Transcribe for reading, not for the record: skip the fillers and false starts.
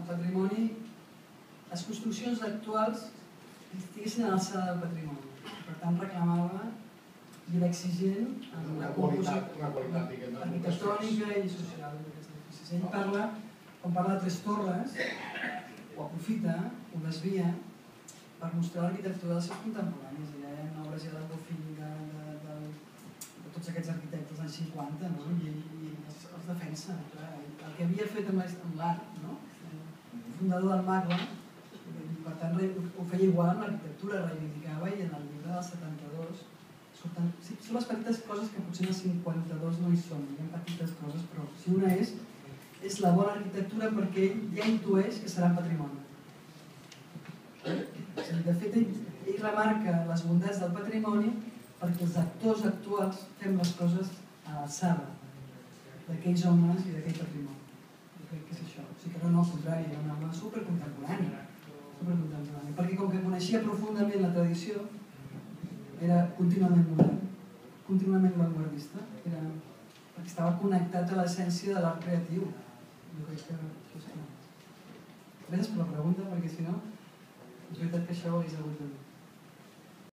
patrimoni, les construccions actuals estiguessin a l'alçada del patrimoni. Per tant, reclamava i era exigent en la qualitat arquitectònica i social d'aquests edificis. Ell parla, quan parla de Tres Torres, ho aprofita, ho desvia, per mostrar l'arquitectura dels seus contemporanis. Hi ha obres ja del Bofill, de tots aquests arquitectes dels anys 50, i els defensa. El que havia fet amb l'art, el fundador del MACBA, per tant ho feia igual amb l'arquitectura, reivindicava, i en el llibre del 72 són les petites coses que potser en el 52 no hi són, hi ha petites coses, però si una és la bona arquitectura perquè ell ja intueix que serà patrimoni. De fet, ell remarca les bondats del patrimoni perquè els actors actuals fem les coses a l'alçada d'aquells homes i d'aquell patrimoni. Jo crec que és això. O sigui que no, al contrari, era un home supercontemporani. Perquè com que coneixia profundament la tradició, era contínuament modern, contínuament vanguardista, perquè estava connectat a l'essència de l'art creatiu. Jo crec que això és clar. Gràcies per la pregunta, perquè si no, és veritat que això ho hagués hagut de dir.